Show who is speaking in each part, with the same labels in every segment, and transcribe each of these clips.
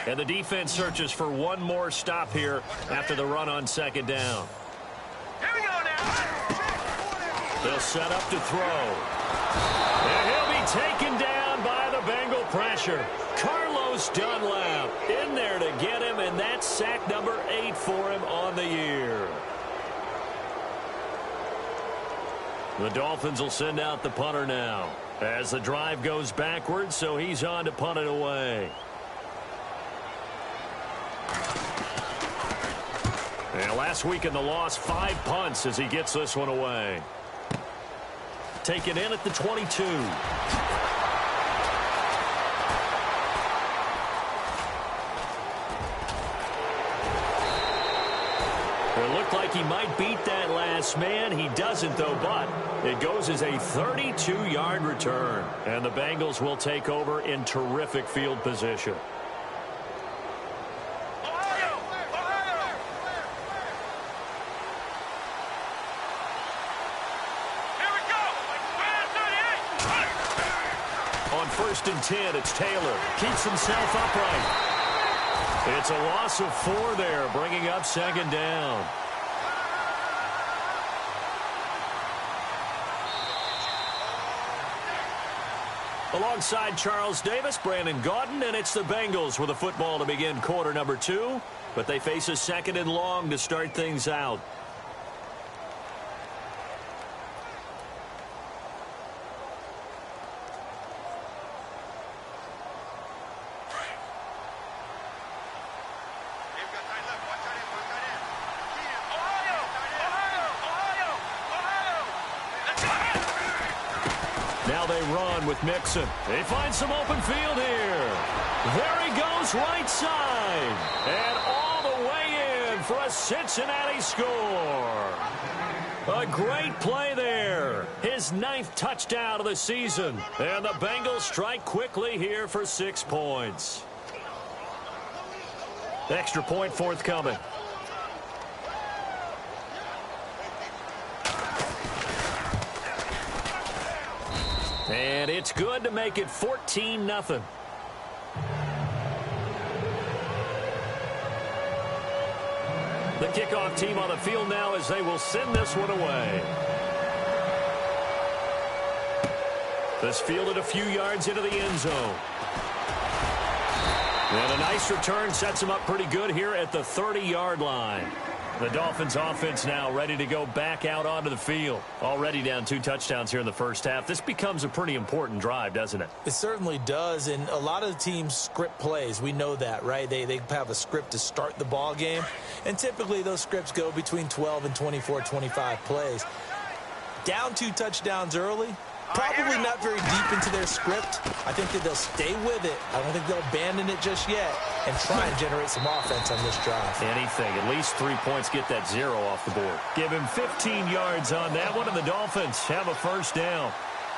Speaker 1: And the defense searches for one more stop here after the run on second down.
Speaker 2: Here we go now.
Speaker 1: They'll set up to throw. And he'll be taken down by the Bengal pressure. Carlos Dunlap in there to get him, and that's sack number 8 for him on the year. The Dolphins will send out the punter now as the drive goes backwards, so he's on to punt it away. And last week in the loss, 5 punts as he gets this one away. Taken in at the 22. It looked like he might beat that last man. He doesn't, though, but it goes as a 32-yard return. And the Bengals will take over in terrific field position. On 1st and 10, it's Taylor. Keeps himself upright. It's a loss of 4 there, bringing up second down. Alongside Charles Davis, Brandon Gaudin, and it's the Bengals with the football to begin quarter number 2. But they face a 2nd and long to start things out. Now they run with Mixon. They find some open field here. There he goes, right side. And all the way in for a Cincinnati score. A great play there. His 9th touchdown of the season. And the Bengals strike quickly here for 6 points. Extra point forthcoming. And it's good to make it 14-0. The kickoff team on the field now as they will send this one away. This fielded a few yards into the end zone. And a nice return sets him up pretty good here at the 30-yard line. The Dolphins offense now ready to go back out onto the field. Already down 2 touchdowns here in the first half. This becomes a pretty important drive, doesn't it?
Speaker 3: It certainly does, and a lot of the teams script plays. We know that, right? They have a script to start the ball game, and typically those scripts go between 12 and 24, 25 plays. Down 2 touchdowns early, probably not very deep into their script. I think that they'll stay with it. I don't think they'll abandon it just yet and try and generate some offense on this drive.
Speaker 1: Anything. At least 3 points, get that 0 off the board. Give him 15 yards on that one, and the Dolphins have a first down.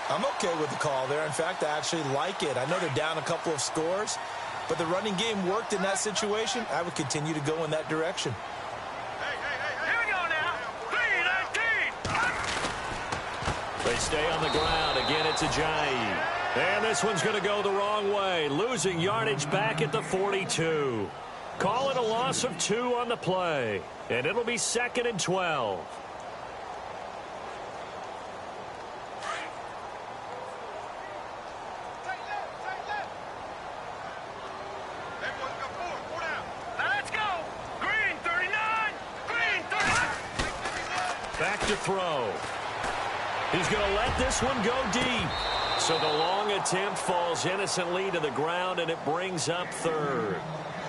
Speaker 3: I'm okay with the call there. In fact, I actually like it. I know they're down a couple of scores, but the running game worked in that situation. I would continue to go in that direction.
Speaker 2: Here we go now. 3-19.
Speaker 1: They stay on the ground. Again, it's Ajayi. And this one's going to go the wrong way. Losing yardage back at the 42. Call it a loss of 2 on the play. And it'll be 2nd and 12.
Speaker 2: Let's go. Green 39. Green 39.
Speaker 1: Back to throw. He's going to let this one go deep. So the long attempt falls innocently to the ground, and it brings up 3rd.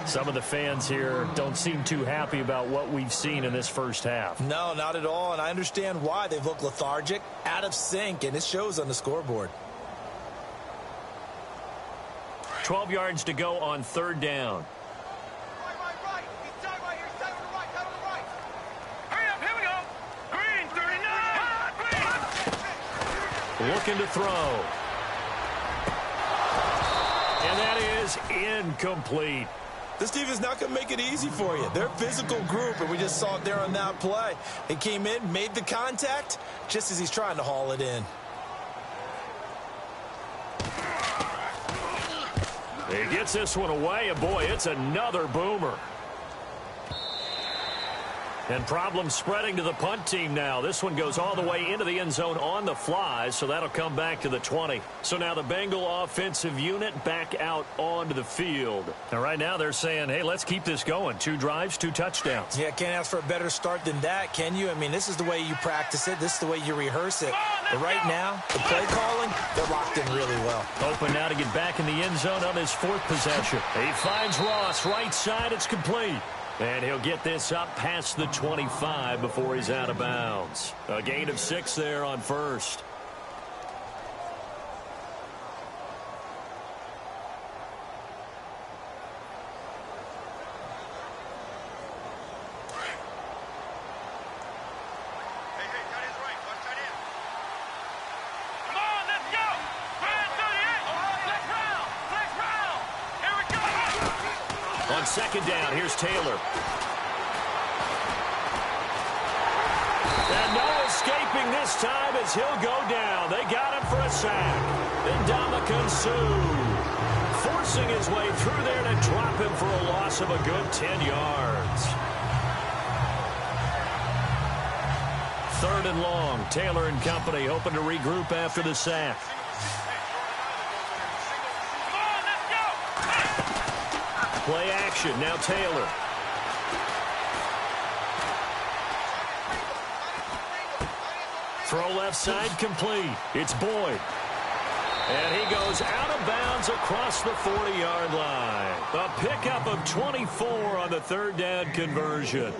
Speaker 1: Some of the fans here don't seem too happy about what we've seen in this first half.
Speaker 3: No, not at all, and I understand why. They've looked lethargic, out of sync, and it shows on the scoreboard.
Speaker 1: 12 yards to go on 3rd down.
Speaker 2: Right. He's tied right here. Tied on the right. Tied on the right. Hurry up. Here we go. Green 39.
Speaker 1: Looking to throw. And that is incomplete.
Speaker 3: This team is not going to make it easy for you. They're a physical group, and we just saw it there on that play. He came in, made the contact, just as he's trying to haul it in.
Speaker 1: He gets this one away, and boy, it's another boomer. And problems spreading to the punt team now. This one goes all the way into the end zone on the fly, so that'll come back to the 20. So now the Bengal offensive unit back out onto the field. Now right now they're saying, hey, let's keep this going. 2 drives, 2 touchdowns.
Speaker 3: Yeah, can't ask for a better start than that, can you? I mean, this is the way you practice it. This is the way you rehearse it. But right now, the play calling, they're locked in really well.
Speaker 1: Open now to get back in the end zone on his 4th possession. He finds Ross, right side, it's complete. And he'll get this up past the 25 before he's out of bounds. A gain of 6 there on first. On second down, here's Taylor. And no escaping this time as he'll go down. They got him for a sack. Ndamukong Suh forcing his way through there to drop him for a loss of a good 10 yards. 3rd and long. Taylor and company hoping to regroup after the sack. Play action, now Taylor. Throw left side complete. It's Boyd. And he goes out of bounds across the 40-yard line. A pickup of 24 on the 3rd down conversion.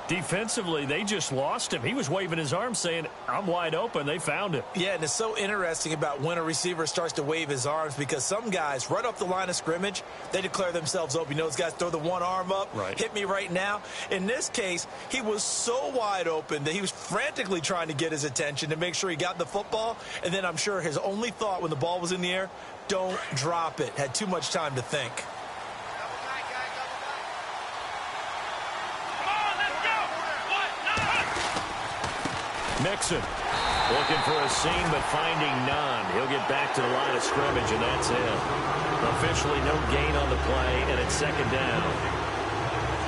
Speaker 1: Defensively, they just lost him. He was waving his arms saying, I'm wide open. They found him.
Speaker 3: Yeah, and it's so interesting about when a receiver starts to wave his arms because some guys, right off the line of scrimmage, they declare themselves open. You know, those guys throw the one arm up,
Speaker 1: right.
Speaker 3: Hit me right now. In this case, he was so wide open that he was frantically trying to get his attention to make sure he got the football. And then I'm sure his only thought when the ball was in the air, don't drop it. Had too much time to think.
Speaker 1: Mixon looking for a seam but finding none. He'll get back to the line of scrimmage, and that's it. Officially no gain on the play, and it's 2nd down.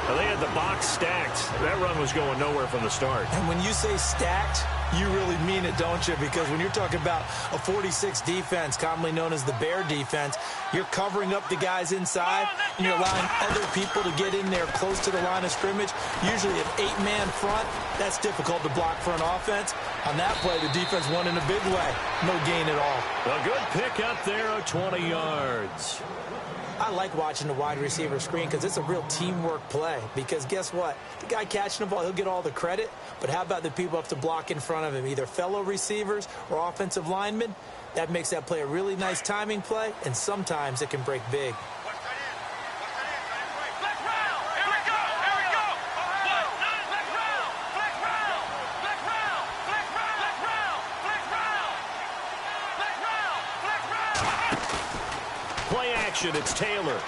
Speaker 1: Well, they had the box stacked. That run was going nowhere from the start.
Speaker 3: And when you say stacked, you really mean it, don't you? Because when you're talking about a 46 defense, commonly known as the Bear defense, you're covering up the guys inside, and you're allowing other people to get in there close to the line of scrimmage. Usually an 8-man front, that's difficult to block for an offense. On that play, the defense won in a big way. No gain at all.
Speaker 1: A good pick up there of 20 yards.
Speaker 3: I like watching the wide receiver screen because it's a real teamwork play. Because guess what? The guy catching the ball, he'll get all the credit. But how about the people up to block in front of him, either fellow receivers or offensive linemen? That makes that play a really nice timing play, and sometimes it can break big.
Speaker 1: It's Taylor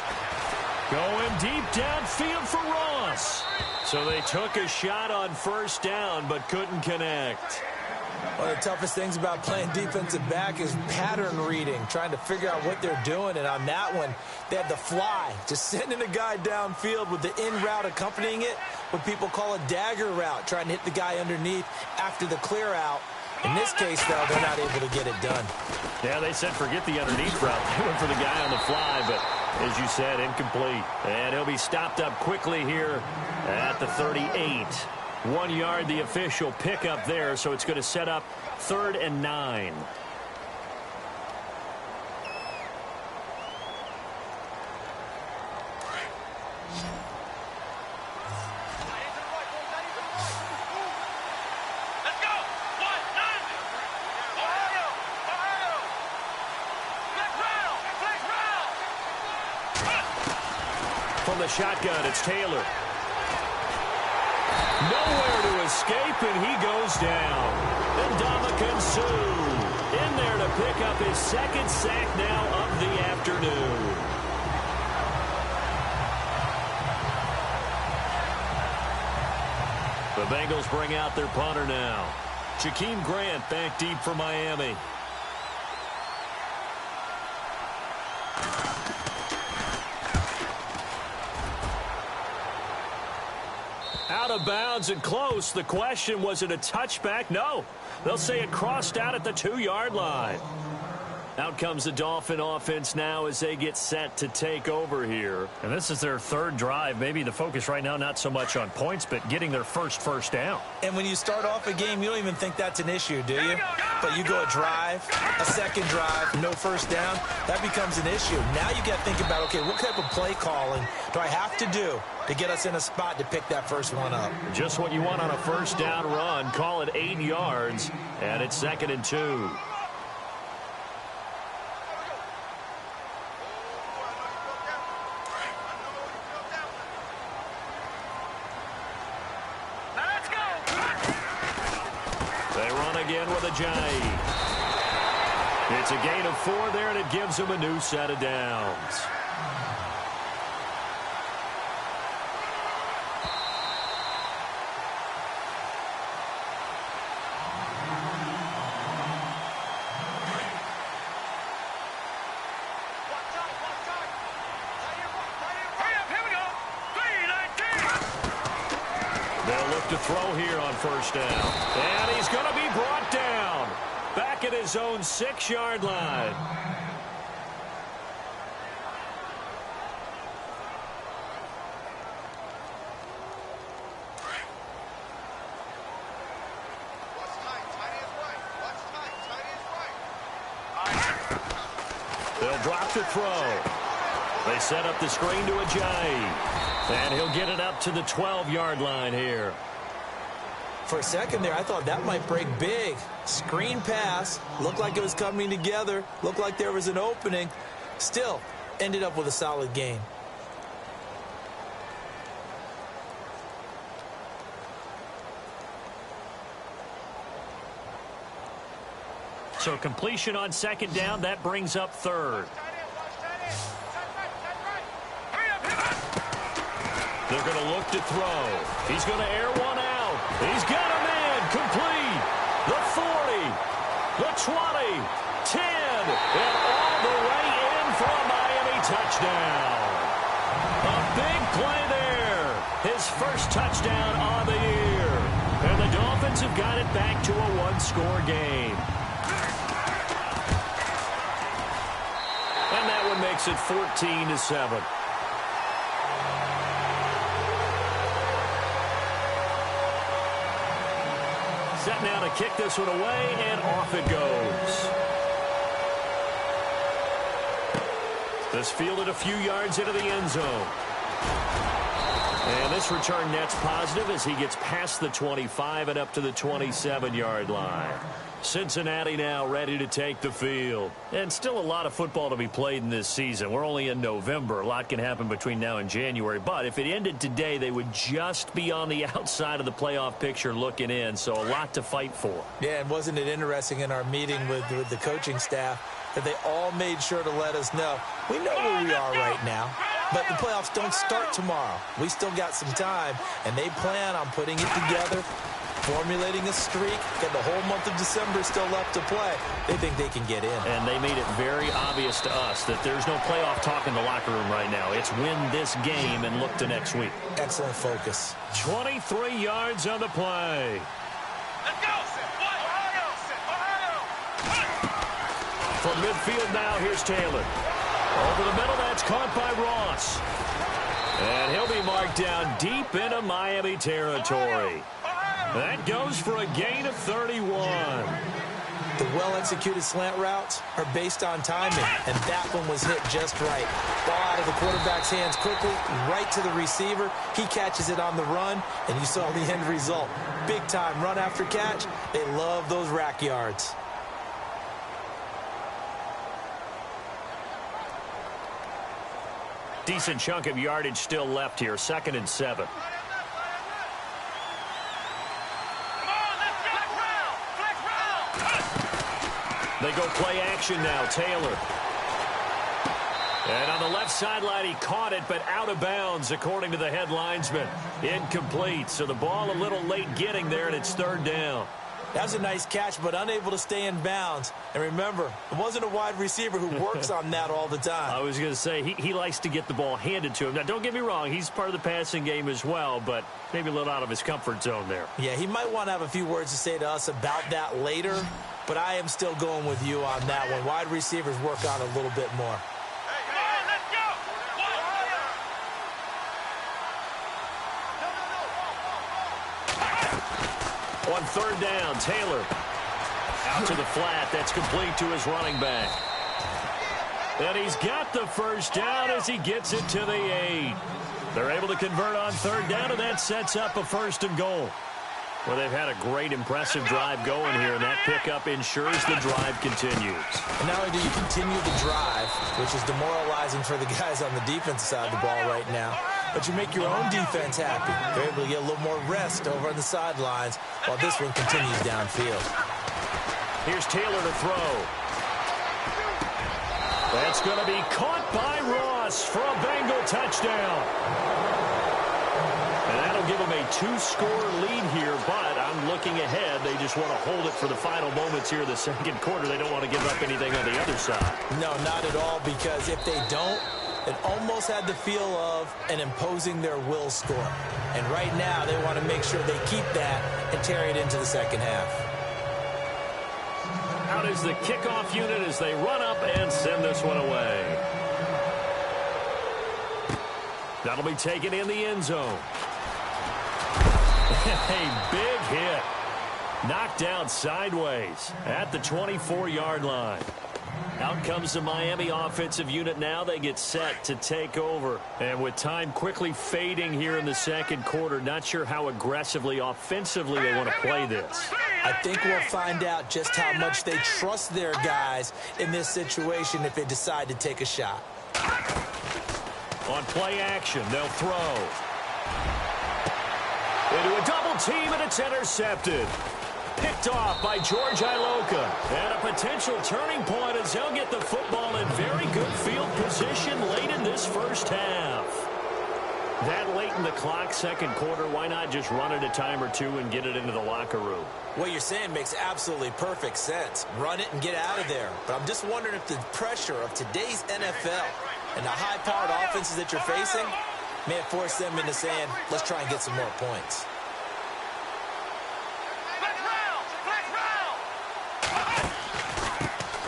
Speaker 1: going deep downfield for Ross. So they took a shot on 1st down but couldn't connect.
Speaker 3: One of the toughest things about playing defensive back is pattern reading, trying to figure out what they're doing. And on that one, they had the fly, just sending a guy downfield with the in route accompanying it, what people call a dagger route, trying to hit the guy underneath after the clear out. In this case, though, they're not able to get it done.
Speaker 1: Yeah, they said forget the underneath route. They went for the guy on the fly, but as you said, incomplete. And he'll be stopped up quickly here at the 38. 1 yard, the official pickup there, so it's going to set up 3rd and 9. From the shotgun, it's Taylor. Nowhere to escape, and he goes down. Ndamukong Suh in there to pick up his 2nd sack now of the afternoon. The Bengals bring out their punter now. Jakeem Grant back deep for Miami. out of bounds and close. The question, was it a touchback? No. They'll say it crossed out at the 2-yard line. Out comes the Dolphin offense now as they get set to take over here.
Speaker 4: And this is their third drive. Maybe the focus right now not so much on points, but getting their first down.
Speaker 3: And when you start off a game, you don't even think that's an issue, do you? But you go a drive, a second drive, no first down, that becomes an issue. Now you got to think about, okay, what type of play calling do I have to do to get us in a spot to pick that first one up?
Speaker 1: Just what you want on a first down run. Call it 8 yards, and it's 2nd and 2. With a J. It's a gain of 4 there, and it gives them a new set of downs. They'll look to throw here on first down. And he's going to be brought down. Back at his own 6-yard line. They'll drop to throw. They set up the screen to a J. And he'll get it up to the 12-yard line here.
Speaker 3: For a second there, I thought that might break big. Screen pass. Looked like it was coming together. Looked like there was an opening. Still, ended up with a solid gain.
Speaker 4: So completion on 2nd down, that brings up 3rd.
Speaker 1: They're going to look to throw. He's going to air one out. He's got a man complete. The 40, the 20, 10, and all the way in for a Miami touchdown. A big play there. His first touchdown on the year. And the Dolphins have got it back to a 1-score game. And that one makes it 14-7. Set now to kick this one away, and off it goes. This fielded a few yards into the end zone. And this return net's positive as he gets past the 25 and up to the 27-yard line. Cincinnati now ready to take the field. And still a lot of football to be played in this season. We're only in November. A lot can happen between now and January. But if it ended today, they would just be on the outside of the playoff picture looking in. So a lot to fight for.
Speaker 3: Yeah, and wasn't it interesting in our meeting with the coaching staff that they all made sure to let us know, we know where we are right now, but the playoffs don't start tomorrow. We still got some time, and they plan on putting it together, formulating a streak, and the whole month of December still left to play. They think they can get in.
Speaker 4: And they made it very obvious to us that there's no playoff talk in the locker room right now. It's win this game and look to next week.
Speaker 3: Excellent focus.
Speaker 1: 23 yards on the play.
Speaker 2: Let's go!
Speaker 1: From midfield now, here's Taylor. Over the middle, that's caught by Ross. And he'll be marked down deep into Miami territory. That goes for a gain of 31.
Speaker 3: The well-executed slant routes are based on timing, and that one was hit just right. Ball out of the quarterback's hands quickly, right to the receiver. He catches it on the run, and you saw the end result. Big-time run after catch. They love those rack yards.
Speaker 4: Decent chunk of yardage still left here. 2nd and 7.
Speaker 1: They go play action now. Taylor. And on the left sideline, he caught it, but out of bounds, according to the head linesman. Incomplete, so the ball a little late getting there, and it's 3rd down.
Speaker 3: That was a nice catch, but unable to stay in bounds. And remember, it wasn't a wide receiver who works on that all the time.
Speaker 4: I was going to say, he likes to get the ball handed to him. Now, don't get me wrong, he's part of the passing game as well, but maybe a little out of his comfort zone there.
Speaker 3: Yeah, he might want to have a few words to say to us about that later, but I am still going with you on that one. Wide receivers work on a little bit more.
Speaker 4: On third down, Taylor out to the flat. That's complete to his running back. And he's got the first down as he gets it to the 8. They're able to convert on third down, and that sets up a 1st and goal. Well, they've had a great, impressive drive going here, and that pickup ensures the drive continues.
Speaker 3: And not only do you continue the drive, which is demoralizing for the guys on the defensive side of the ball right now, but you make your own defense happy. They're able to get a little more rest over on the sidelines while this one continues downfield.
Speaker 4: Here's Taylor to throw. That's going to be caught by Ross for a Bengal touchdown. And that'll give them a 2-score lead here, but I'm looking ahead. They just want to hold it for the final moments here of the second quarter. They don't want to give up anything on the other side.
Speaker 3: No, not at all, because if they don't, it almost had the feel of an imposing their will score. And right now, they want to make sure they keep that and carry it into the second half.
Speaker 4: Out is the kickoff unit as they run up and send this one away. That'll be taken in the end zone. A big hit. Knocked down sideways at the 24-yard line. Out comes the Miami offensive unit now. They get set to take over. And with time quickly fading here in the second quarter, not sure how aggressively, offensively they want to play this.
Speaker 3: I think we'll find out just how much they trust their guys in this situation if they decide to take a shot.
Speaker 4: On play action, they'll throw. Into a double team, and it's intercepted. Picked off by George Iloka. And a potential turning point as they'll get the football in very good field position late in this first half. That late in the clock, second quarter, why not just run it a time or two and get it into the locker room?
Speaker 3: What you're saying makes absolutely perfect sense. Run it and get out of there. But I'm just wondering if the pressure of today's NFL and the high-powered offenses that you're facing may have forced them into saying, let's try and get some more points.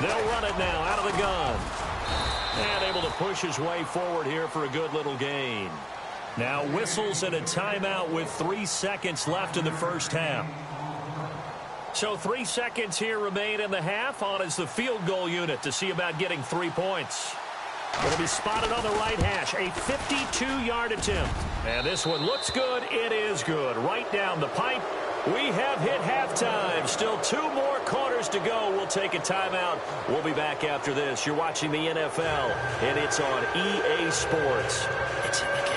Speaker 4: They'll run it now out of the gun. And able to push his way forward here for a good little gain. Now whistles and a timeout with 3 seconds left in the first half. So 3 seconds here remain in the half. On is the field goal unit to see about getting 3 points. It'll be spotted on the right hash. A 52-yard attempt. And this one looks good. It is good. Right down the pipe. We have hit halftime. Still 2 more quarters to go. We'll take a timeout. We'll be back after this. You're watching the NFL, and it's on EA Sports. It's in the game.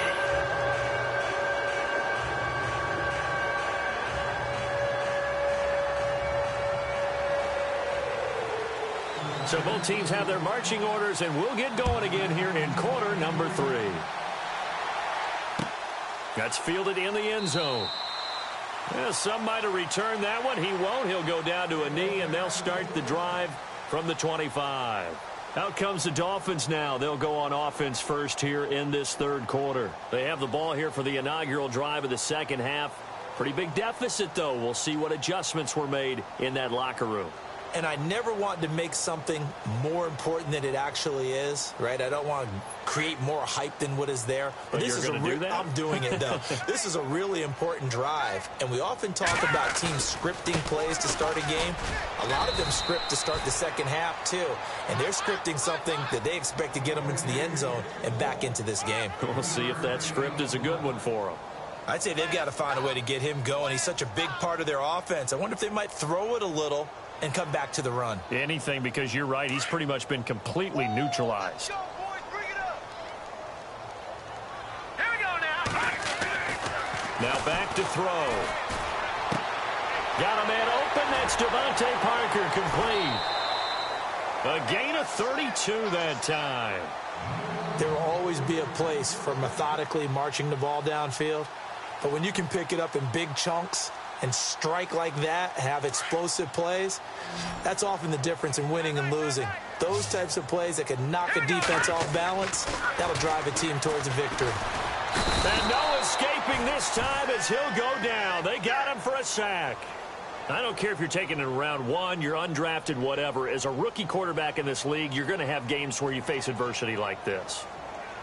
Speaker 4: So both teams have their marching orders, and we'll get going again here in quarter number 3. That's fielded in the end zone. Yeah, some might have returned that one. He won't. He'll go down to a knee, and they'll start the drive from the 25. Out comes the Dolphins now. They'll go on offense first here in this third quarter. They have the ball here for the inaugural drive of the second half. Pretty big deficit, though. We'll see what adjustments were made in that locker room.
Speaker 3: And I never want to make something more important than it actually is, right? I don't want to create more hype than what is there.
Speaker 4: But this is do that?
Speaker 3: I'm doing it, though. This is a really important drive. And we often talk about teams scripting plays to start a game. A lot of them script to start the second half, too. And they're scripting something that they expect to get them into the end zone and back into this game.
Speaker 4: We'll see if that script is a good one for them.
Speaker 3: I'd say they've got to find a way to get him going. He's such a big part of their offense. I wonder if they might throw it a little and come back to the run.
Speaker 4: Anything, because you're right. He's pretty much been completely neutralized.
Speaker 2: Go, boys, bring it up. Here we go now.
Speaker 4: Now back to throw. Got a man open. That's Devontae Parker, complete. A gain of 32 that time.
Speaker 3: There will always be a place for methodically marching the ball downfield. But when you can pick it up in big chunks and strike like that, have explosive plays, that's often the difference in winning and losing. Those types of plays that can knock a defense off balance, that'll drive a team towards a victory.
Speaker 4: And no escaping this time as he'll go down. They got him for a sack. I don't care if you're taking it in round one, you're undrafted, whatever. As a rookie quarterback in this league, you're going to have games where you face adversity like this.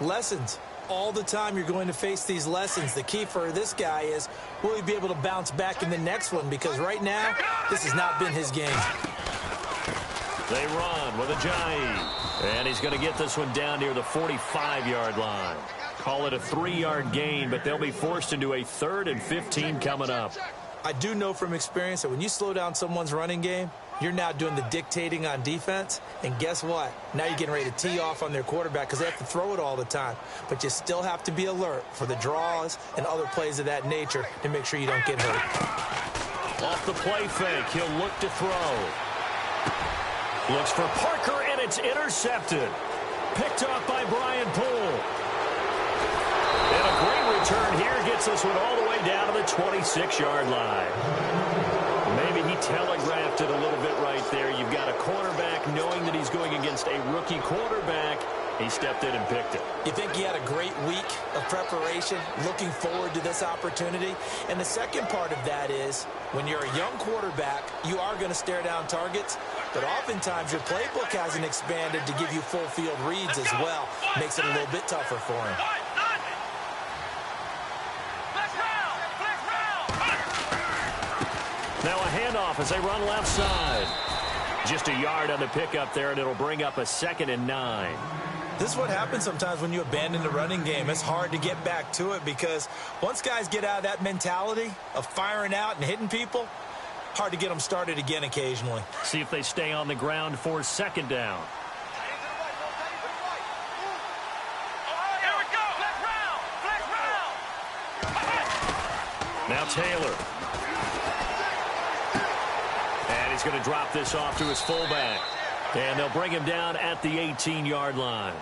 Speaker 3: Lessons. All the time you're going to face these lessons. The key for this guy is, will he be able to bounce back in the next one? Because right now, this has not been his game.
Speaker 4: They run with Ajayi. And he's going to get this one down near the 45-yard line. Call it a 3-yard gain, but they'll be forced into a 3rd and 15 coming up.
Speaker 3: I do know from experience that when you slow down someone's running game, you're now doing the dictating on defense. And guess what? Now you're getting ready to tee off on their quarterback because they have to throw it all the time. But you still have to be alert for the draws and other plays of that nature to make sure you don't get hurt.
Speaker 4: Off the play fake, he'll look to throw. Looks for Parker, and it's intercepted. Picked off by Brian Poole. And a great return here gets this one all the way down to the 26-yard line. Maybe he telegraphed it a little bit right there. You've got a cornerback knowing that he's going against a rookie quarterback. He stepped in and picked it.
Speaker 3: You think he had a great week of preparation, looking forward to this opportunity? And the second part of that is, when you're a young quarterback, you are going to stare down targets, but oftentimes your playbook hasn't expanded to give you full field reads as well. Makes it a little bit tougher for him.
Speaker 4: Now a handoff as they run left side. Just a yard on the pickup there, and it'll bring up a 2nd and 9.
Speaker 3: This is what happens sometimes when you abandon the running game. It's hard to get back to it because once guys get out of that mentality of firing out and hitting people, hard to get them started again occasionally.
Speaker 4: See if they stay on the ground for 2nd down. Now Taylor. And he's going to drop this off to his fullback. And they'll bring him down at the 18-yard line.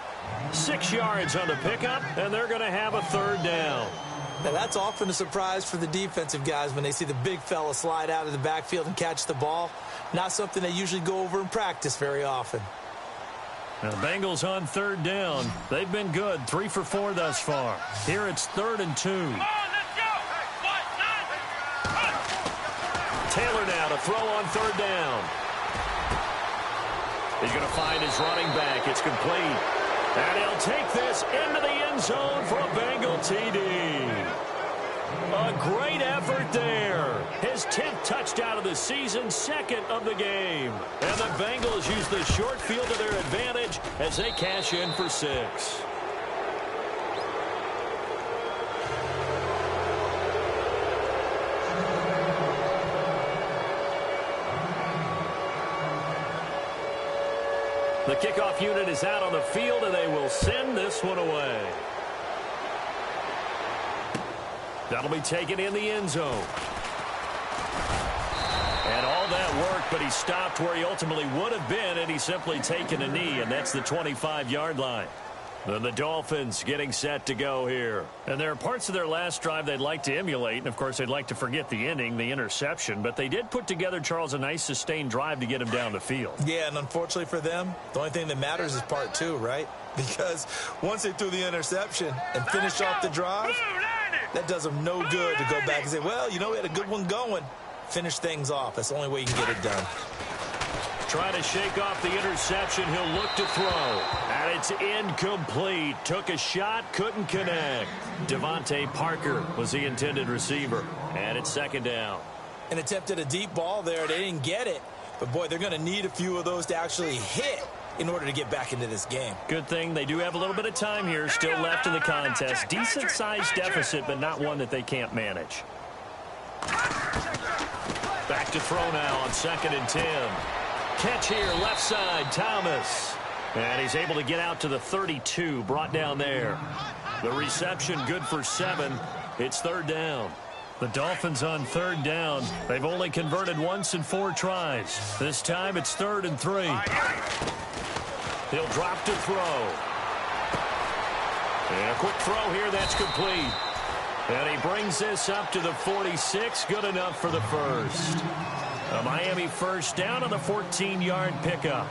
Speaker 4: 6 yards on the pickup, and they're going to have a 3rd down.
Speaker 3: Now, that's often a surprise for the defensive guys when they see the big fella slide out of the backfield and catch the ball. Not something they usually go over in practice very often.
Speaker 4: Now, the Bengals on 3rd down. They've been good, 3 for 4 thus far. Here it's 3rd and 2. Taylor now to throw on 3rd down. He's going to find his running back. It's complete. And he'll take this into the end zone for a Bengal TD. A great effort there. His 10th touchdown of the season, 2nd of the game. And the Bengals use the short field to their advantage as they cash in for 6. The kickoff unit is out on the field, and they will send this one away. That'll be taken in the end zone. And all that work, but he stopped where he ultimately would have been, and he's simply taken a knee, and that's the 25-yard line. Then the Dolphins getting set to go here. And there are parts of their last drive they'd like to emulate. And, of course, they'd like to forget the inning, the interception. But they did put together, Charles, a nice sustained drive to get him down the field.
Speaker 3: Yeah, and unfortunately for them, the only thing that matters is part 2, right? Because once they threw the interception and finished off the drive, that does them no good to go back and say, well, you know, we had a good one going. Finish things off. That's the only way you can get it done.
Speaker 4: Trying to shake off the interception. He'll look to throw. And it's incomplete. Took a shot, couldn't connect. Devontae Parker was the intended receiver. And it's 2nd down.
Speaker 3: And attempted a deep ball there. They didn't get it. But, boy, they're going to need a few of those to actually hit in order to get back into this game.
Speaker 4: Good thing they do have a little bit of time here still left in the contest. Decent-sized deficit, but not one that they can't manage. Back to throw now on 2nd and 10. Catch here, left side, Thomas. And he's able to get out to the 32, brought down there. The reception good for 7. It's 3rd down. The Dolphins on 3rd down. They've only converted once in 4 tries. This time it's 3rd and 3. He'll drop to throw. And a quick throw here, that's complete. And he brings this up to the 46. Good enough for the first. A Miami first down on the 14-yard pickup.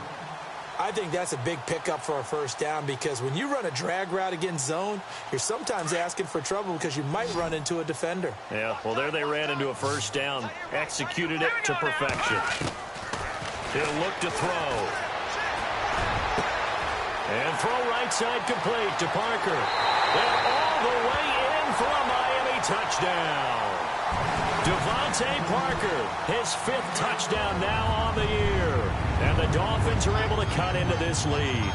Speaker 3: I think that's a big pickup for a first down because when you run a drag route against zone, you're sometimes asking for trouble because you might run into a defender.
Speaker 4: Yeah, well, there they ran into a first down. Executed it to perfection. He'll look to throw. And throw right side complete to Parker. And all the way in for a Miami touchdown. Devontae Parker, his 5th touchdown now on the year. And the Dolphins are able to cut into this lead.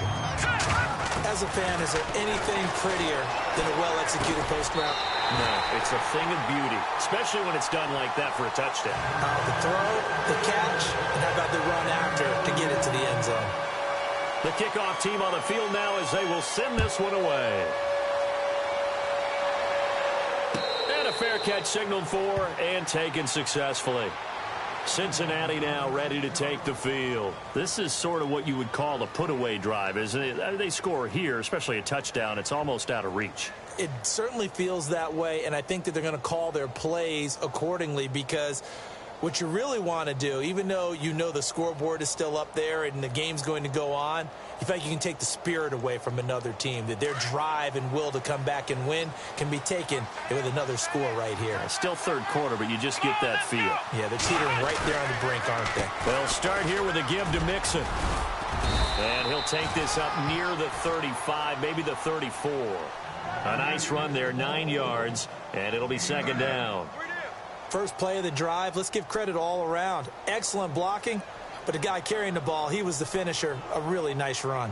Speaker 3: As a fan, is there anything prettier than a well-executed post route?
Speaker 4: No, it's a thing of beauty, especially when it's done like that for a touchdown.
Speaker 3: The throw, the catch, and how about the run after to get it to the end zone?
Speaker 4: The kickoff team on the field now as they will send this one away. And a fair catch signaled for and taken successfully. Cincinnati now ready to take the field. This is sort of what you would call a put-away drive, isn't it? They score here, especially a touchdown. It's almost out of reach.
Speaker 3: It certainly feels that way, and I think that they're going to call their plays accordingly because what you really want to do, even though you know the scoreboard is still up there and the game's going to go on, you feel like you can take the spirit away from another team, that their drive and will to come back and win can be taken with another score right here.
Speaker 4: Still third quarter, but you just get that feel.
Speaker 3: Yeah, they're teetering right there on the brink, aren't they?
Speaker 4: They'll start here with a give to Mixon. And he'll take this up near the 35, maybe the 34. A nice run there, 9 yards, and it'll be second down.
Speaker 3: First play of the drive, let's give credit all around. Excellent blocking, but the guy carrying the ball, he was the finisher. A really nice run.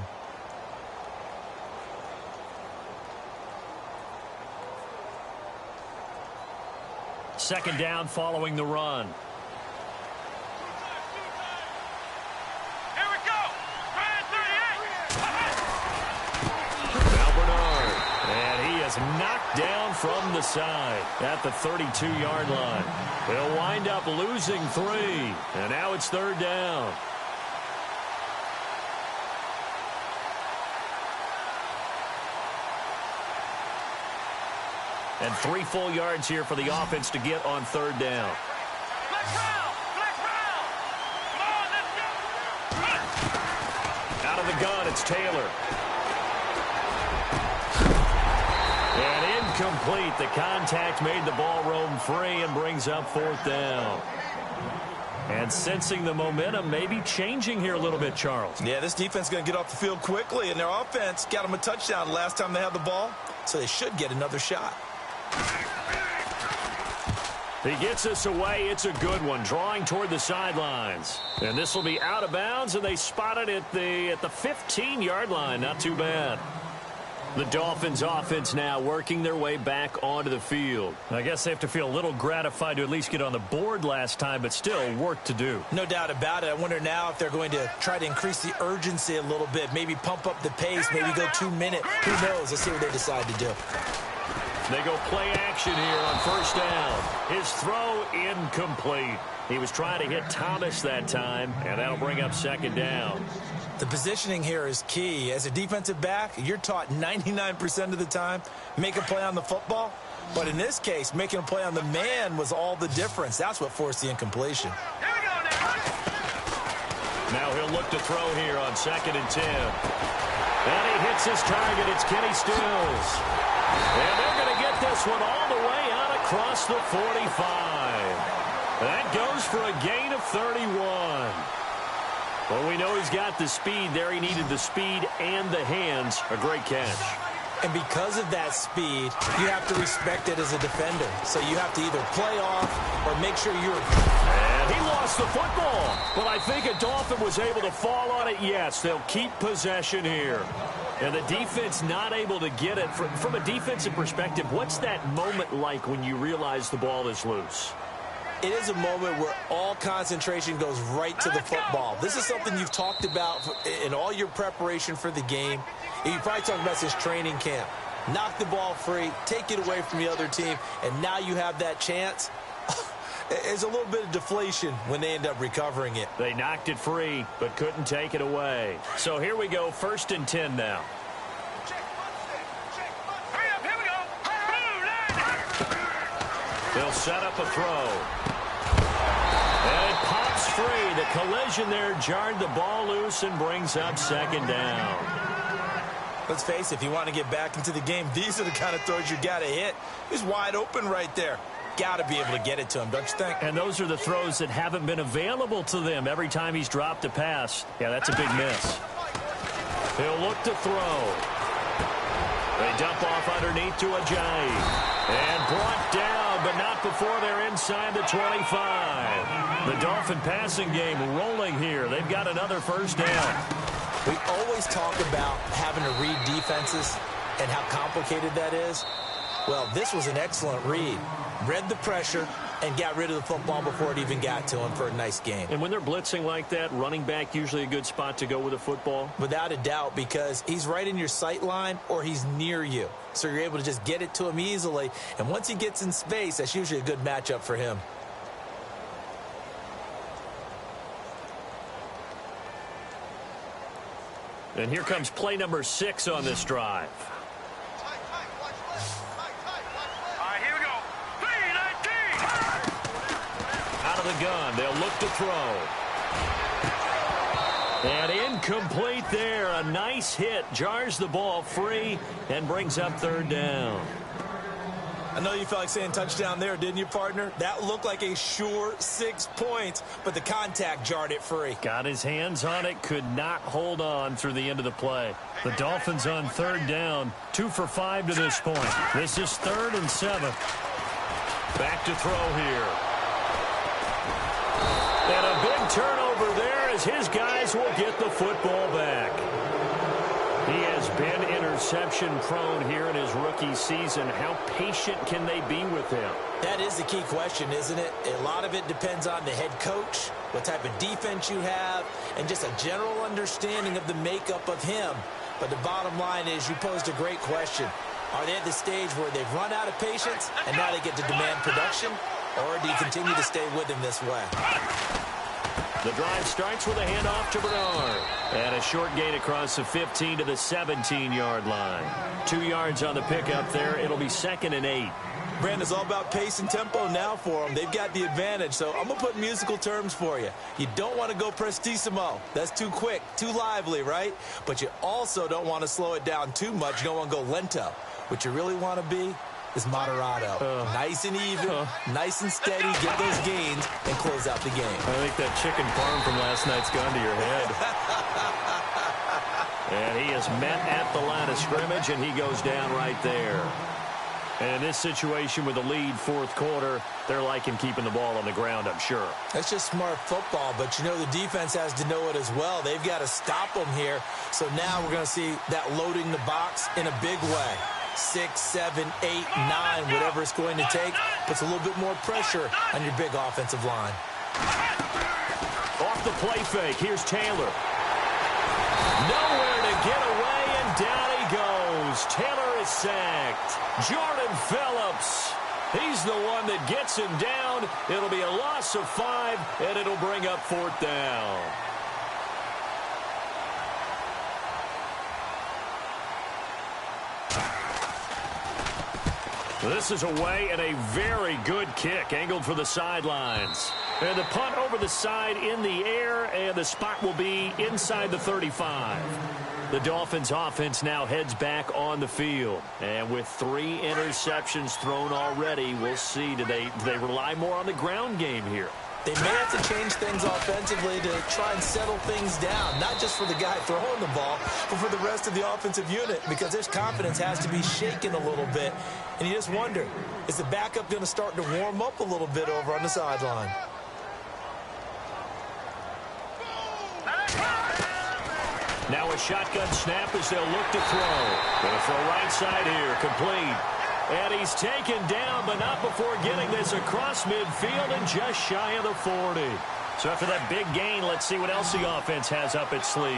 Speaker 4: Second down following the run.
Speaker 2: Here we go. Brad 38.
Speaker 4: Now Bernard. And he is knocked down from the side at the 32-yard line. They'll wind up losing 3. And now it's third down. And 3 full yards here for the offense to get on third down.
Speaker 2: Black round. Black round. Come on, let's go.
Speaker 4: Out of the gun, it's Taylor. And incomplete. The contact made the ball roam free and brings up fourth down. And sensing the momentum, maybe changing here a little bit, Charles.
Speaker 5: Yeah, this defense is going to get off the field quickly, and their offense got them a touchdown last time they had the ball,
Speaker 3: So they should get another shot.
Speaker 4: He gets us away. It's a good one, drawing toward the sidelines. And this will be out of bounds, and they spot it at the 15-yard line. Not too bad. The Dolphins offense now working their way back onto the field. I guess they have to feel a little gratified to at least get on the board last time, but still work to do.
Speaker 3: No doubt about it. I wonder now if they're going to try to increase the urgency a little bit, maybe pump up the pace, maybe go 2 minutes. Who knows? Let's see what they decide to do.
Speaker 4: They go play action here on first down. His throw incomplete. He was trying to hit Thomas that time, and that'll bring up second down.
Speaker 3: The positioning here is key. As a defensive back, you're taught 99% of the time, make a play on the football. But in this case, making a play on the man was all the difference. That's what forced the incompletion.
Speaker 2: Here we go now.
Speaker 4: Now he'll look to throw here on 2nd and 10. And he hits his target. It's Kenny Stills. And they're going to get this one all the way out across the 45. That goes for a gain of 31. Well, we know he's got the speed there. He needed the speed and the hands. A great catch.
Speaker 3: And because of that speed, you have to respect it as a defender. So you have to either play off or make sure you're...
Speaker 4: And he lost the football. But I think a Dolphin was able to fall on it. Yes, they'll keep possession here. And the defense not able to get it. From a defensive perspective, what's that moment like when you realize the ball is loose?
Speaker 3: It is a moment where all concentration goes right to the football. This is something you've talked about in all your preparation for the game. You probably talked about since training camp. Knock the ball free, take it away from the other team, and now you have that chance. It's a little bit of deflation when they end up recovering it.
Speaker 4: They knocked it free, but couldn't take it away. So here we go, 1st and 10 now.
Speaker 2: Hurry up, here we go. Blue line.
Speaker 4: They'll set up a throw. And it pops free. The collision there jarred the ball loose and brings up second down.
Speaker 5: Let's face it, if you want to get back into the game, these are the kind of throws you got to hit. He's wide open right there. Got to be able to get it to him, don't you think?
Speaker 4: And those are the throws that haven't been available to them every time he's dropped a pass. Yeah, that's a big miss. He'll look to throw. They dump off underneath to Ajayi. And brought down, but not before they're inside the 25. The Dolphin passing game rolling here. They've got another first down.
Speaker 3: We always talk about having to read defenses and how complicated that is. Well, this was an excellent read. Read the pressure and got rid of the football before it even got to him for a nice game.
Speaker 4: And when they're blitzing like that, running back usually a good spot to go with a football?
Speaker 3: Without a doubt, because he's right in your sight line or he's near you. So you're able to just get it to him easily. And once he gets in space, that's usually a good matchup for him.
Speaker 4: And here comes play number 6 on this drive. Out of the gun, they'll look to throw. And incomplete there. A nice hit. Jars the ball free and brings up third down.
Speaker 5: I know you felt like saying touchdown there, didn't you, partner? That looked like a sure 6 points, but the contact jarred it free.
Speaker 4: Got his hands on it, could not hold on through the end of the play. The Dolphins on third down, 2 for 5 to this point. This is 3rd and 7. Back to throw here. And a big turnover there as his guys will get the football back. He has been interception prone here in his rookie season. How patient can they be with him?
Speaker 3: That is the key question, isn't it? A lot of it depends on the head coach, what type of defense you have, and just a general understanding of the makeup of him. But the bottom line is you posed a great question. Are they at the stage where they've run out of patience and now they get to demand production? Or do you continue to stay with him this way?
Speaker 4: The drive starts with a handoff to Bernard. And a short gain across the 15 to the 17-yard line. 2 yards on the pickup there. It'll be 2nd and 8.
Speaker 5: Brandon's all about pace and tempo now for them. They've got the advantage, so I'm going to put musical terms for you. You don't want to go prestissimo. That's too quick, too lively, right? But you also don't want to slow it down too much. You don't want to go lento. What you really want to be is moderato. Nice and even, nice and steady, get those gains, and close out the game.
Speaker 4: I think that chicken farm from last night's gone to your head. And he is met at the line of scrimmage, and he goes down right there. And in this situation with the lead 4th quarter, they're liking keeping the ball on the ground, I'm sure.
Speaker 3: That's just smart football, but you know the defense has to know it as well. They've got to stop them here. So now we're going to see that loading the box in a big way. 6, 7, 8, 9, whatever it's going to take, puts a little bit more pressure on your big offensive line.
Speaker 4: Off the play fake, here's Taylor. Nowhere to get away, and down he goes. Taylor is sacked. Jordan Phillips, he's the one that gets him down. It'll be a loss of 5, and it'll bring up 4th down. This is away and a very good kick, angled for the sidelines. And the punt over the side in the air, and the spot will be inside the 35. The Dolphins offense now heads back on the field. And with 3 interceptions thrown already, we'll see, do they rely more on the ground game here?
Speaker 3: They may have to change things offensively to try and settle things down, not just for the guy throwing the ball, but for the rest of the offensive unit, because their confidence has to be shaken a little bit. And you just wonder, is the backup going to start to warm up a little bit over on the sideline?
Speaker 4: Now a shotgun snap as they'll look to throw. Going to throw right side here, complete. And he's taken down, but not before getting this across midfield and just shy of the 40. So after that big gain, let's see what else the offense has up its sleeve.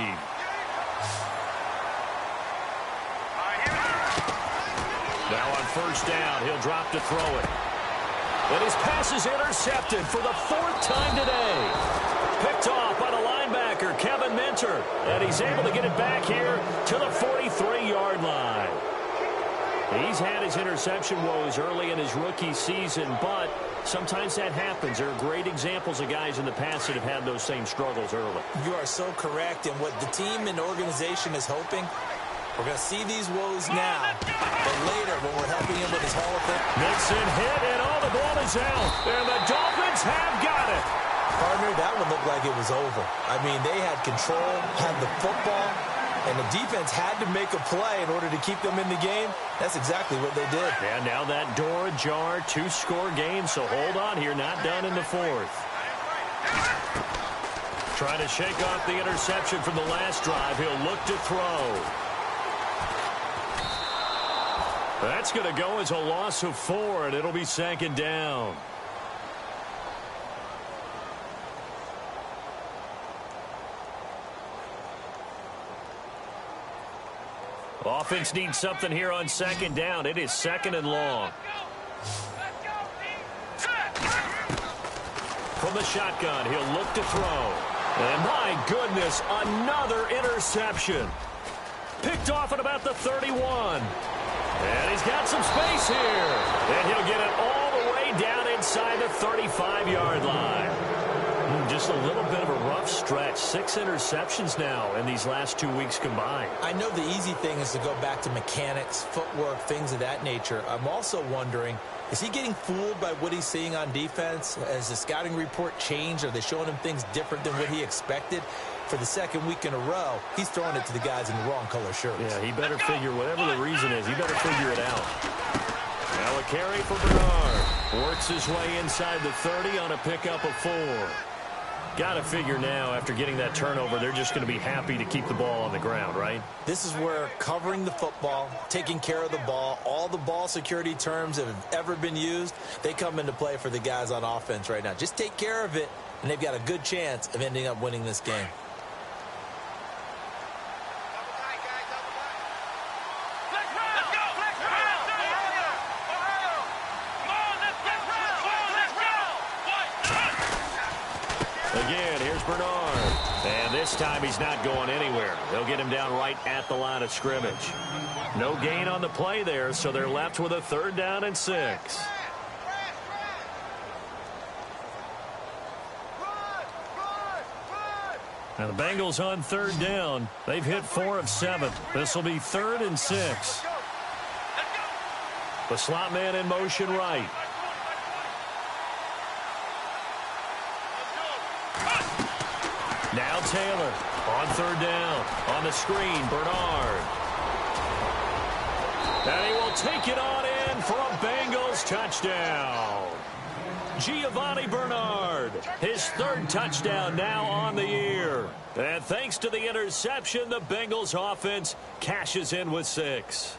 Speaker 4: Now on first down, he'll drop to throw it. And his pass is intercepted for the 4th time today. Picked off by the linebacker, Kevin Minter. And he's able to get it back here to the 43-yard line. He's had his interception woes early in his rookie season, but sometimes that happens. There are great examples of guys in the past that have had those same struggles early.
Speaker 3: You are so correct. And what the team and organization is hoping, we're going to see these woes now, but later when we're helping him with his Hall of Fame.
Speaker 4: Mixon hit, and the ball is out. And the Dolphins have got it.
Speaker 3: Partner, that one looked like it was over. I mean, they had control, had the football, and the defense had to make a play in order to keep them in the game. That's exactly what they did.
Speaker 4: And now that door ajar, 2-score game, so hold on here, not done in the fourth. Trying to shake off the interception from the last drive. He'll look to throw. That's going to go as a loss of 4, and it'll be second down. Offense needs something here on second down. It is second and long. From the shotgun, he'll look to throw. And my goodness, another interception. Picked off at about the 31. And he's got some space here. And he'll get it all the way down inside the 35-yard line. Just a little bit of a rough stretch. 6 interceptions now in these last 2 weeks combined.
Speaker 3: I know the easy thing is to go back to mechanics, footwork, things of that nature. I'm also wondering, is he getting fooled by what he's seeing on defense? Has the scouting report changed? Are they showing him things different than what he expected? For the second week in a row, he's throwing it to the guys in the wrong color shirts.
Speaker 4: Yeah, he better figure, whatever the reason is, he better figure it out. Now a carry for Bernard. Works his way inside the 30 on a pickup of 4. Got to figure now, after getting that turnover, they're just going to be happy to keep the ball on the ground, right?
Speaker 3: This is where covering the football, taking care of the ball, all the ball security terms that have ever been used, they come into play for the guys on offense right now. Just take care of it, and they've got a good chance of ending up winning this game.
Speaker 4: Again, here's Bernard. And this time he's not going anywhere. They'll get him down right at the line of scrimmage. No gain on the play there, so they're left with a 3rd down and 6. Now the Bengals on 3rd down. They've hit 4 of 7. This will be 3rd and 6. The slot man in motion right. Now Taylor on 3rd down. On the screen, Bernard. And he will take it on in for a Bengals touchdown. Giovanni Bernard, his 3rd touchdown now on the year. And thanks to the interception, the Bengals offense cashes in with 6.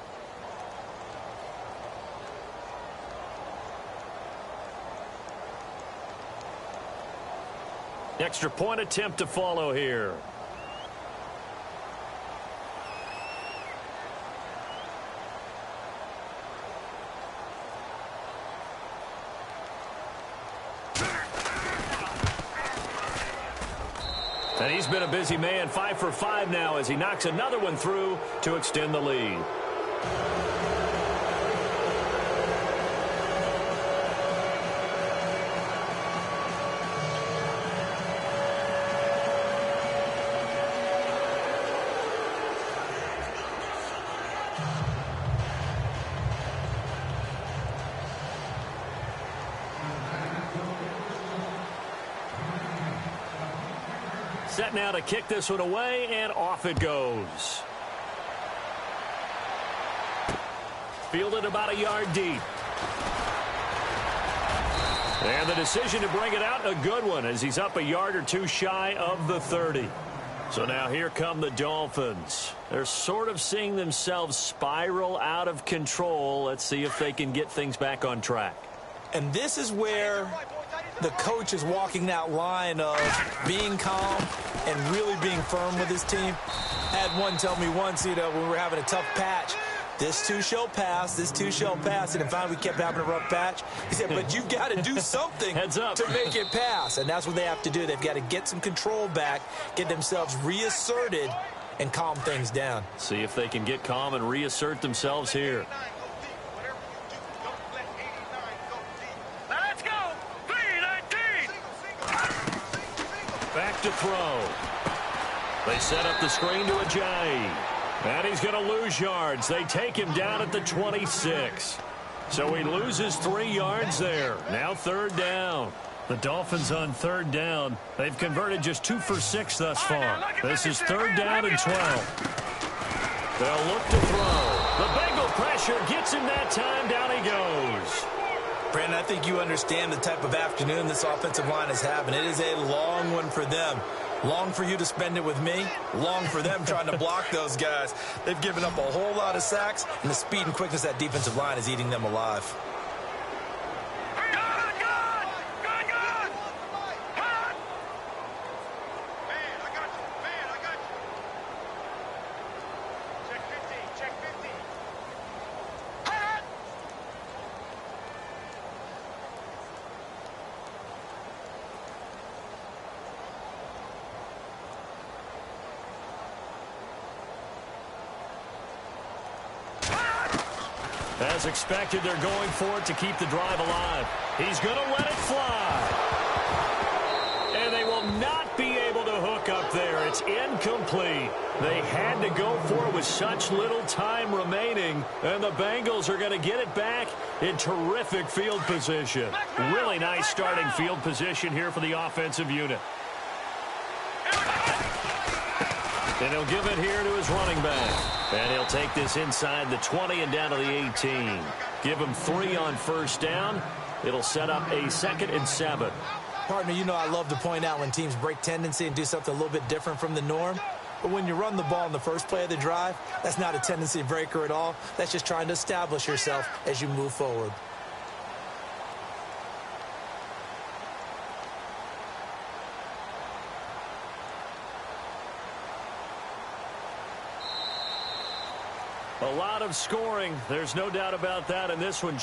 Speaker 4: Extra point attempt to follow here. And he's been a busy man, 5 for 5 now as he knocks another one through to extend the lead. Set now to kick this one away, and off it goes. Fielded about a yard deep. And the decision to bring it out, a good one, as he's up a yard or 2 shy of the 30. So now here come the Dolphins. They're sort of seeing themselves spiral out of control. Let's see if they can get things back on track.
Speaker 3: And this is where the coach is walking that line of being calm and really being firm with his team. I had one tell me once, when we were having a tough patch, this too shall pass, this too shall pass. And then finally we kept having a rough patch. He said, but you've got to do something
Speaker 4: Heads up.
Speaker 3: to make it pass. And that's what they have to do. They've got to get some control back, get themselves reasserted, and calm things down.
Speaker 4: See if they can get calm and reassert themselves here. to throw. They set up the screen to Ajayi. And he's going to lose yards. They take him down at the 26. So he loses 3 yards there. Now 3rd down. The Dolphins on 3rd down. They've converted just 2 for 6 thus far. This is 3rd down and 12. They'll look to throw. The Bengal pressure gets him that time. Down he goes.
Speaker 3: Brandon, I think you understand the type of afternoon this offensive line is having. It is a long one for them. Long for you to spend it with me. Long for them trying to block those guys. They've given up a whole lot of sacks, and the speed and quickness of that defensive line is eating them alive.
Speaker 4: As expected, they're going for it to keep the drive alive. He's going to let it fly. And they will not be able to hook up there. It's incomplete. They had to go for it with such little time remaining. And the Bengals are going to get it back in terrific field position. Really nice starting field position here for the offensive unit. And he'll give it here to his running back. And he'll take this inside the 20 and down to the 18. Give him 3 on 1st down. It'll set up a 2nd and 7.
Speaker 3: Partner, you know I love to point out when teams break tendency and do something a little bit different from the norm. But when you run the ball in the first play of the drive, that's not a tendency breaker at all. That's just trying to establish yourself as you move forward.
Speaker 4: A lot of scoring. There's no doubt about that in this one.